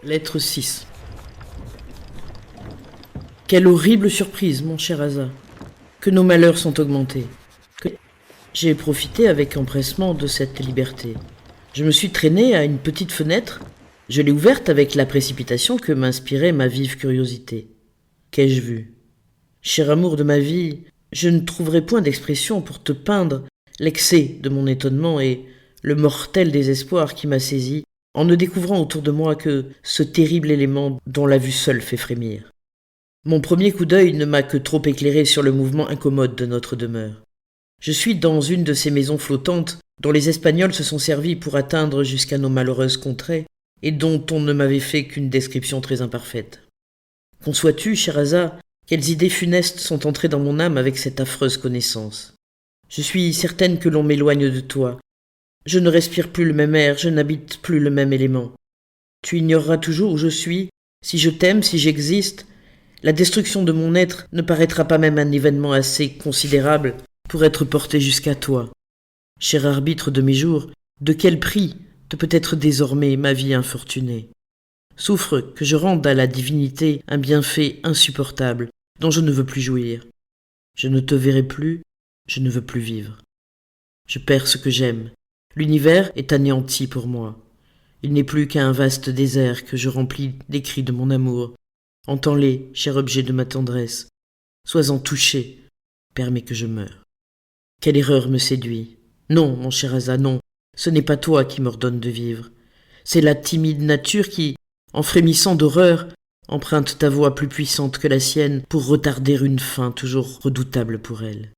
Lettre 6. Quelle horrible surprise, mon cher Asa, que nos malheurs sont augmentés. Que j'ai profité avec empressement de cette liberté. Je me suis traîné à une petite fenêtre, je l'ai ouverte avec la précipitation que m'inspirait ma vive curiosité. Qu'ai-je vu? Cher amour de ma vie, je ne trouverai point d'expression pour te peindre l'excès de mon étonnement et le mortel désespoir qui m'a saisi en ne découvrant autour de moi que ce terrible élément dont la vue seule fait frémir. Mon premier coup d'œil ne m'a que trop éclairé sur le mouvement incommode de notre demeure. Je suis dans une de ces maisons flottantes dont les Espagnols se sont servis pour atteindre jusqu'à nos malheureuses contrées et dont on ne m'avait fait qu'une description très imparfaite. Conçois-tu, Sherazade, quelles idées funestes sont entrées dans mon âme avec cette affreuse connaissance? Je suis certaine que l'on m'éloigne de toi. Je ne respire plus le même air, je n'habite plus le même élément. Tu ignoreras toujours où je suis, si je t'aime, si j'existe. La destruction de mon être ne paraîtra pas même un événement assez considérable pour être porté jusqu'à toi. Cher arbitre de mes jours, de quel prix te peut être désormais ma vie infortunée? Souffre que je rende à la divinité un bienfait insupportable dont je ne veux plus jouir. Je ne te verrai plus, je ne veux plus vivre. Je perds ce que j'aime. L'univers est anéanti pour moi. Il n'est plus qu'un vaste désert que je remplis des cris de mon amour. Entends-les, cher objet de ma tendresse. Sois-en touché, permets que je meure. Quelle erreur me séduit? Non, mon cher Asa, non, ce n'est pas toi qui m'ordonne de vivre. C'est la timide nature qui, en frémissant d'horreur, emprunte ta voix plus puissante que la sienne pour retarder une fin toujours redoutable pour elle.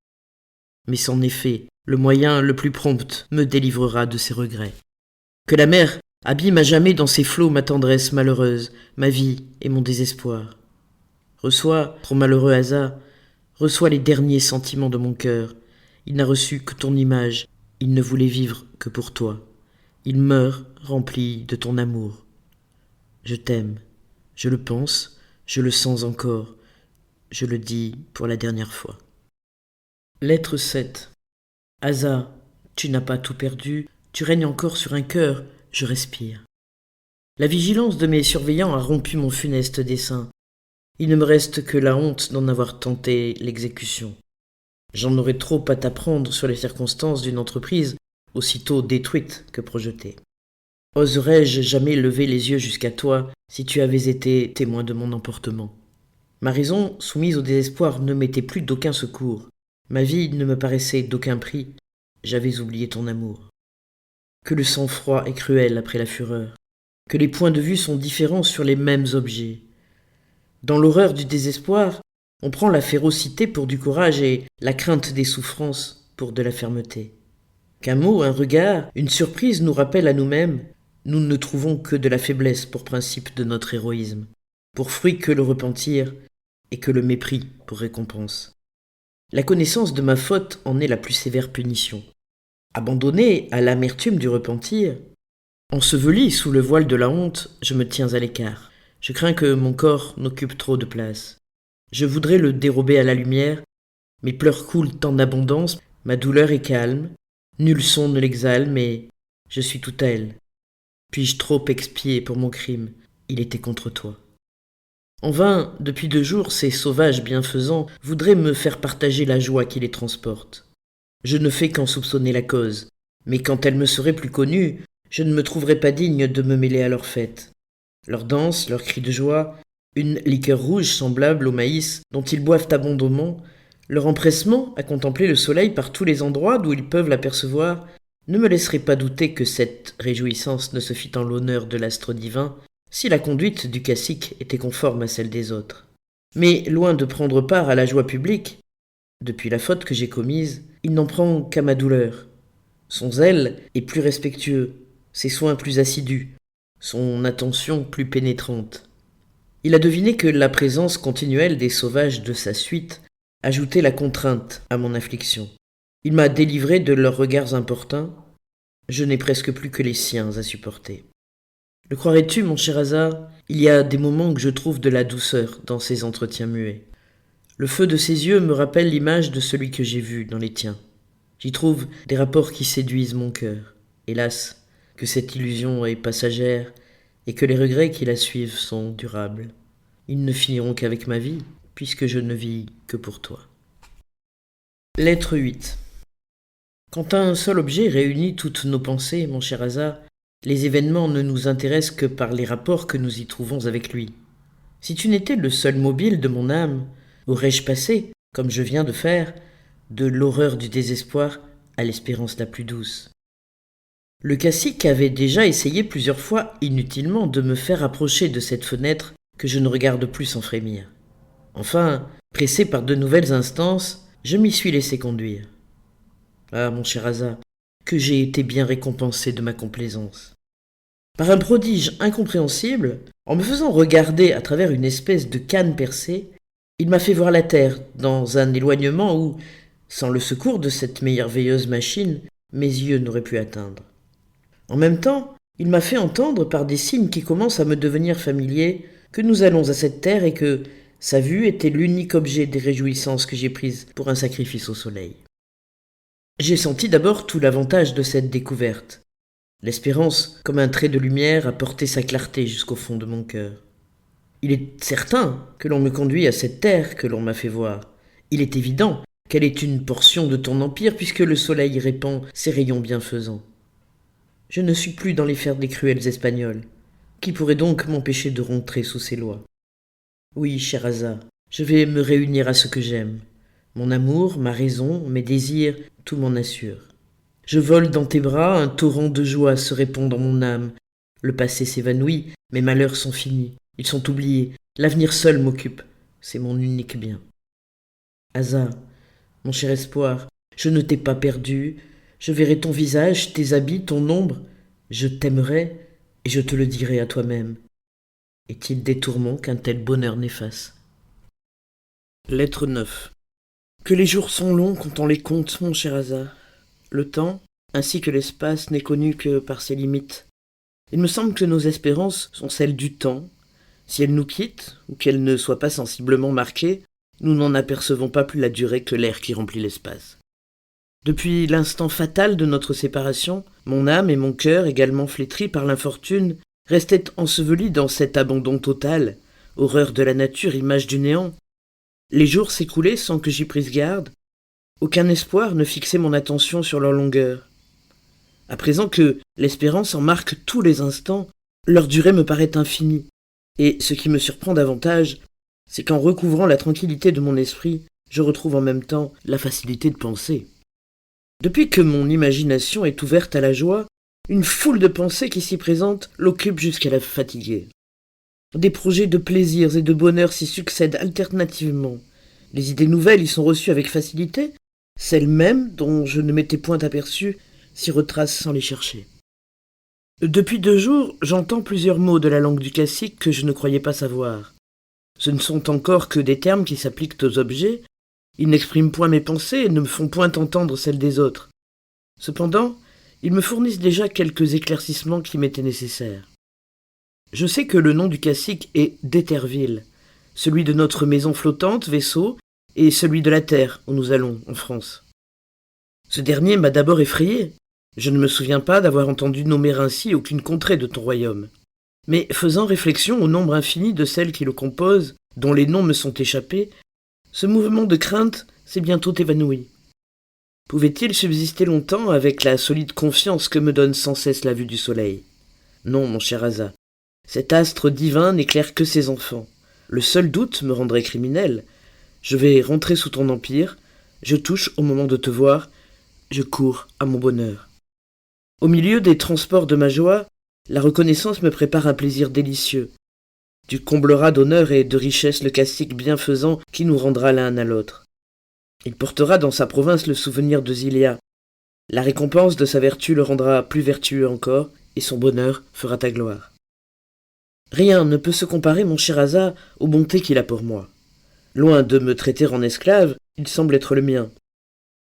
Mais son effet, le moyen le plus prompt, me délivrera de ses regrets. Que la mer abîme à jamais dans ses flots ma tendresse malheureuse, ma vie et mon désespoir. Reçois, trop malheureux Asa, reçois les derniers sentiments de mon cœur. Il n'a reçu que ton image, il ne voulait vivre que pour toi. Il meurt rempli de ton amour. Je t'aime, je le pense, je le sens encore, je le dis pour la dernière fois. Lettre 7. Asa, tu n'as pas tout perdu, tu règnes encore sur un cœur, je respire. La vigilance de mes surveillants a rompu mon funeste dessein. Il ne me reste que la honte d'en avoir tenté l'exécution. J'en aurais trop à t'apprendre sur les circonstances d'une entreprise aussitôt détruite que projetée. Oserais-je jamais lever les yeux jusqu'à toi si tu avais été témoin de mon emportement? Ma raison, soumise au désespoir, ne m'était plus d'aucun secours. Ma vie ne me paraissait d'aucun prix. J'avais oublié ton amour. Que le sang-froid est cruel après la fureur. Que les points de vue sont différents sur les mêmes objets. Dans l'horreur du désespoir, on prend la férocité pour du courage et la crainte des souffrances pour de la fermeté. Qu'un mot, un regard, une surprise nous rappellent à nous-mêmes, nous ne trouvons que de la faiblesse pour principe de notre héroïsme, pour fruit que le repentir et que le mépris pour récompense. La connaissance de ma faute en est la plus sévère punition. Abandonné à l'amertume du repentir, enseveli sous le voile de la honte, je me tiens à l'écart. Je crains que mon corps n'occupe trop de place. Je voudrais le dérober à la lumière, mes pleurs coulent en abondance, ma douleur est calme, nul son ne l'exhale, mais je suis tout à elle. Puis-je trop expier pour mon crime? Il était contre toi. En vain, depuis 2 jours, ces sauvages bienfaisants voudraient me faire partager la joie qui les transporte. Je ne fais qu'en soupçonner la cause, mais quand elle me serait plus connue, je ne me trouverais pas digne de me mêler à leur fête. Leurs danses, leurs cris de joie, une liqueur rouge semblable au maïs dont ils boivent abondamment, leur empressement à contempler le soleil par tous les endroits d'où ils peuvent l'apercevoir, ne me laisserait pas douter que cette réjouissance ne se fît en l'honneur de l'astre divin, si la conduite du cacique était conforme à celle des autres. Mais loin de prendre part à la joie publique, depuis la faute que j'ai commise, il n'en prend qu'à ma douleur. Son zèle est plus respectueux, ses soins plus assidus, son attention plus pénétrante. Il a deviné que la présence continuelle des sauvages de sa suite ajoutait la contrainte à mon affliction. Il m'a délivré de leurs regards importuns. Je n'ai presque plus que les siens à supporter. Le croirais-tu, mon cher Asa? Il y a des moments que je trouve de la douceur dans ces entretiens muets. Le feu de ses yeux me rappelle l'image de celui que j'ai vu dans les tiens. J'y trouve des rapports qui séduisent mon cœur. Hélas, que cette illusion est passagère, et que les regrets qui la suivent sont durables. Ils ne finiront qu'avec ma vie, puisque je ne vis que pour toi. Lettre 8. Quand un seul objet réunit toutes nos pensées, mon cher Asa, les événements ne nous intéressent que par les rapports que nous y trouvons avec lui. Si tu n'étais le seul mobile de mon âme, aurais-je passé, comme je viens de faire, de l'horreur du désespoir à l'espérance la plus douce. Le cacique avait déjà essayé plusieurs fois inutilement de me faire approcher de cette fenêtre que je ne regarde plus sans frémir. Enfin, pressé par de nouvelles instances, je m'y suis laissé conduire. Ah, mon cher Asa, que j'ai été bien récompensé de ma complaisance. Par un prodige incompréhensible, en me faisant regarder à travers une espèce de canne percée, il m'a fait voir la terre dans un éloignement où, sans le secours de cette merveilleuse machine, mes yeux n'auraient pu atteindre. En même temps, il m'a fait entendre par des signes qui commencent à me devenir familiers que nous allons à cette terre et que sa vue était l'unique objet des réjouissances que j'ai prises pour un sacrifice au soleil. J'ai senti d'abord tout l'avantage de cette découverte. L'espérance, comme un trait de lumière, a porté sa clarté jusqu'au fond de mon cœur. Il est certain que l'on me conduit à cette terre que l'on m'a fait voir. Il est évident qu'elle est une portion de ton empire puisque le soleil répand ses rayons bienfaisants. Je ne suis plus dans les fers des cruels Espagnols. Qui pourrait donc m'empêcher de rentrer sous ces lois? Oui, cher Asa, je vais me réunir à ce que j'aime. Mon amour, ma raison, mes désirs, tout m'en assure. Je vole dans tes bras, un torrent de joie se répand dans mon âme. Le passé s'évanouit, mes malheurs sont finis, ils sont oubliés, l'avenir seul m'occupe, c'est mon unique bien. Asa, mon cher espoir, je ne t'ai pas perdu, je verrai ton visage, tes habits, ton ombre, je t'aimerai et je te le dirai à toi-même. Est-il des tourments qu'un tel bonheur n'efface? Lettre 9. Que les jours sont longs quand on les compte, mon cher Asa. Le temps, ainsi que l'espace, n'est connu que par ses limites. Il me semble que nos espérances sont celles du temps. Si elles nous quittent, ou qu'elles ne soient pas sensiblement marquées, nous n'en apercevons pas plus la durée que l'air qui remplit l'espace. Depuis l'instant fatal de notre séparation, mon âme et mon cœur, également flétris par l'infortune, restaient ensevelis dans cet abandon total, horreur de la nature, image du néant. Les jours s'écoulaient sans que j'y prisse garde. Aucun espoir ne fixait mon attention sur leur longueur. À présent que l'espérance en marque tous les instants, leur durée me paraît infinie. Et ce qui me surprend davantage, c'est qu'en recouvrant la tranquillité de mon esprit, je retrouve en même temps la facilité de penser. Depuis que mon imagination est ouverte à la joie, une foule de pensées qui s'y présentent l'occupe jusqu'à la fatiguer. Des projets de plaisirs et de bonheur s'y succèdent alternativement. Les idées nouvelles y sont reçues avec facilité, celles mêmes dont je ne m'étais point aperçu s'y retracent sans les chercher. Depuis 2 jours, j'entends plusieurs mots de la langue du cacique que je ne croyais pas savoir. Ce ne sont encore que des termes qui s'appliquent aux objets. Ils n'expriment point mes pensées et ne me font point entendre celles des autres. Cependant, ils me fournissent déjà quelques éclaircissements qui m'étaient nécessaires. Je sais que le nom du cacique est d'Éterville, celui de notre maison flottante, vaisseau, et celui de la terre où nous allons, en France. Ce dernier m'a d'abord effrayé. Je ne me souviens pas d'avoir entendu nommer ainsi aucune contrée de ton royaume. Mais faisant réflexion au nombre infini de celles qui le composent, dont les noms me sont échappés, ce mouvement de crainte s'est bientôt évanoui. Pouvait-il subsister longtemps avec la solide confiance que me donne sans cesse la vue du soleil? Non, mon cher Asa, cet astre divin n'éclaire que ses enfants. Le seul doute me rendrait criminel. Je vais rentrer sous ton empire, je touche au moment de te voir, je cours à mon bonheur. Au milieu des transports de ma joie, la reconnaissance me prépare un plaisir délicieux. Tu combleras d'honneur et de richesse le cacique bienfaisant qui nous rendra l'un à l'autre. Il portera dans sa province le souvenir de Zilia. La récompense de sa vertu le rendra plus vertueux encore, et son bonheur fera ta gloire. Rien ne peut se comparer, mon cher Asa, aux bontés qu'il a pour moi. Loin de me traiter en esclave, il semble être le mien.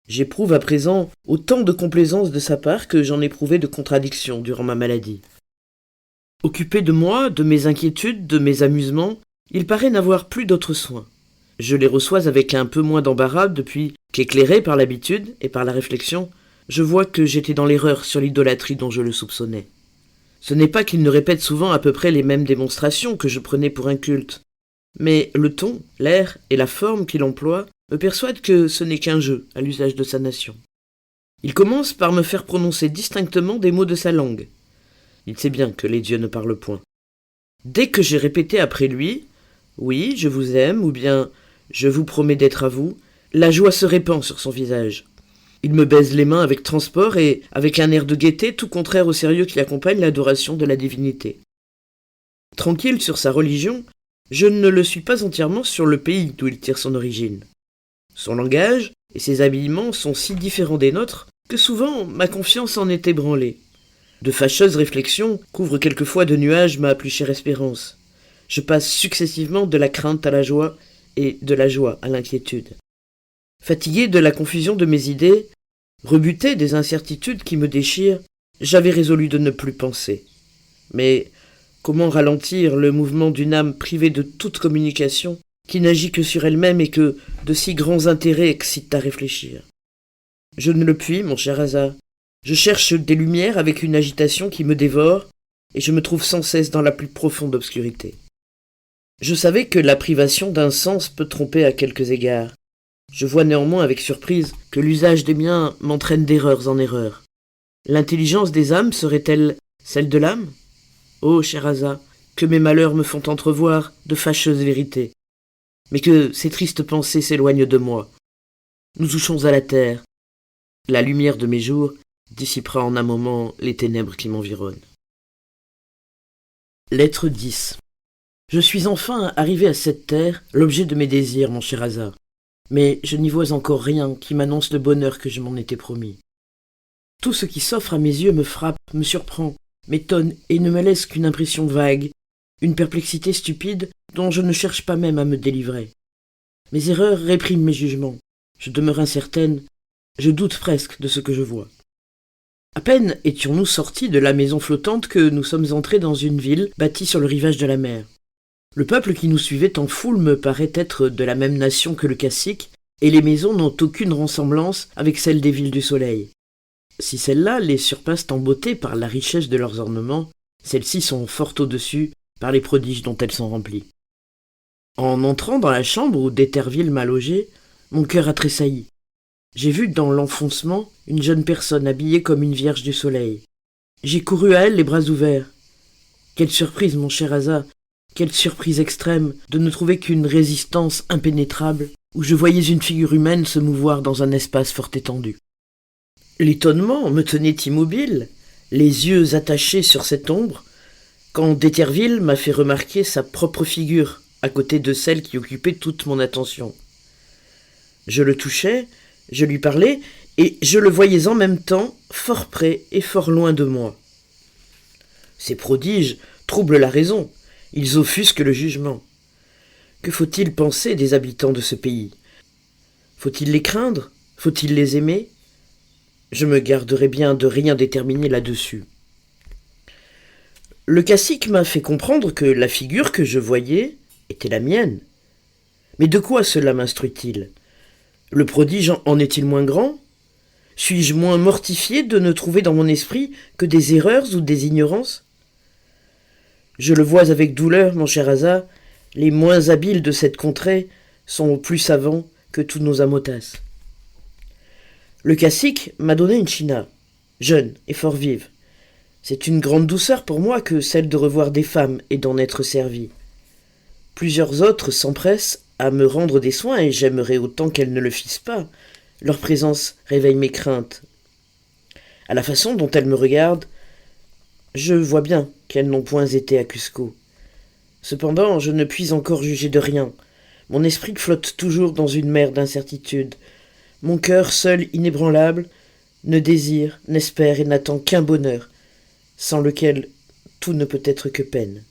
J'éprouve à présent autant de complaisance de sa part que j'en éprouvais de contradiction durant ma maladie. Occupé de moi, de mes inquiétudes, de mes amusements, il paraît n'avoir plus d'autres soins. Je les reçois avec un peu moins d'embarras depuis qu'éclairé par l'habitude et par la réflexion, je vois que j'étais dans l'erreur sur l'idolâtrie dont je le soupçonnais. Ce n'est pas qu'il ne répète souvent à peu près les mêmes démonstrations que je prenais pour inculte, mais le ton, l'air et la forme qu'il emploie me persuadent que ce n'est qu'un jeu à l'usage de sa nation. Il commence par me faire prononcer distinctement des mots de sa langue. Il sait bien que les dieux ne parlent point. Dès que j'ai répété après lui « Oui, je vous aime » ou bien « Je vous promets d'être à vous », la joie se répand sur son visage. Il me baise les mains avec transport et avec un air de gaieté tout contraire au sérieux qui accompagne l'adoration de la divinité. Tranquille sur sa religion, je ne le suis pas entièrement sur le pays d'où il tire son origine. Son langage et ses habillements sont si différents des nôtres que souvent ma confiance en est ébranlée. De fâcheuses réflexions couvrent quelquefois de nuages ma plus chère espérance. Je passe successivement de la crainte à la joie et de la joie à l'inquiétude. Fatigué de la confusion de mes idées, rebuté des incertitudes qui me déchirent, j'avais résolu de ne plus penser. Mais comment ralentir le mouvement d'une âme privée de toute communication, qui n'agit que sur elle-même et que de si grands intérêts excitent à réfléchir? Je ne le puis, mon cher hasard. Je cherche des lumières avec une agitation qui me dévore, et je me trouve sans cesse dans la plus profonde obscurité. Je savais que la privation d'un sens peut tromper à quelques égards. Je vois néanmoins avec surprise que l'usage des miens m'entraîne d'erreurs en erreurs. L'intelligence des âmes serait-elle celle de l'âme? Ô Sherazade, que mes malheurs me font entrevoir de fâcheuses vérités, mais que ces tristes pensées s'éloignent de moi. Nous touchons à la terre. La lumière de mes jours dissipera en un moment les ténèbres qui m'environnent. Lettre 10. Je suis enfin arrivé à cette terre, l'objet de mes désirs, mon cher hasard. Mais je n'y vois encore rien qui m'annonce le bonheur que je m'en étais promis. Tout ce qui s'offre à mes yeux me frappe, me surprend, m'étonne et ne me laisse qu'une impression vague, une perplexité stupide dont je ne cherche pas même à me délivrer. Mes erreurs répriment mes jugements. Je demeure incertaine, je doute presque de ce que je vois. À peine étions-nous sortis de la maison flottante que nous sommes entrés dans une ville bâtie sur le rivage de la mer. Le peuple qui nous suivait en foule me paraît être de la même nation que le cacique, et les maisons n'ont aucune ressemblance avec celles des villes du soleil. Si celles-là les surpassent en beauté par la richesse de leurs ornements, celles-ci sont fort au-dessus par les prodiges dont elles sont remplies. En entrant dans la chambre où d'Éterville m'a logé, mon cœur a tressailli. J'ai vu dans l'enfoncement une jeune personne habillée comme une vierge du soleil. J'ai couru à elle les bras ouverts. Quelle surprise, mon cher Asa, quelle surprise extrême de ne trouver qu'une résistance impénétrable où je voyais une figure humaine se mouvoir dans un espace fort étendu. L'étonnement me tenait immobile, les yeux attachés sur cette ombre, quand d'Éterville m'a fait remarquer sa propre figure à côté de celle qui occupait toute mon attention. Je le touchais, je lui parlais, et je le voyais en même temps fort près et fort loin de moi. Ces prodiges troublent la raison, ils offusquent le jugement. Que faut-il penser des habitants de ce pays? Faut-il les craindre? Faut-il les aimer? Je me garderai bien de rien déterminer là-dessus. Le cacique m'a fait comprendre que la figure que je voyais était la mienne. Mais de quoi cela m'instruit-il? Le prodige en est-il moins grand? Suis-je moins mortifié de ne trouver dans mon esprit que des erreurs ou des ignorances? Je le vois avec douleur, mon cher Asa, les moins habiles de cette contrée sont plus savants que tous nos amotas. Le cacique m'a donné une china, jeune et fort vive. C'est une grande douceur pour moi que celle de revoir des femmes et d'en être servi. Plusieurs autres s'empressent à me rendre des soins et j'aimerais autant qu'elles ne le fissent pas. Leur présence réveille mes craintes. À la façon dont elles me regardent, je vois bien qu'elles n'ont point été à Cusco. Cependant, je ne puis encore juger de rien. Mon esprit flotte toujours dans une mer d'incertitude. Mon cœur, seul inébranlable, ne désire, n'espère et n'attend qu'un bonheur, sans lequel tout ne peut être que peine.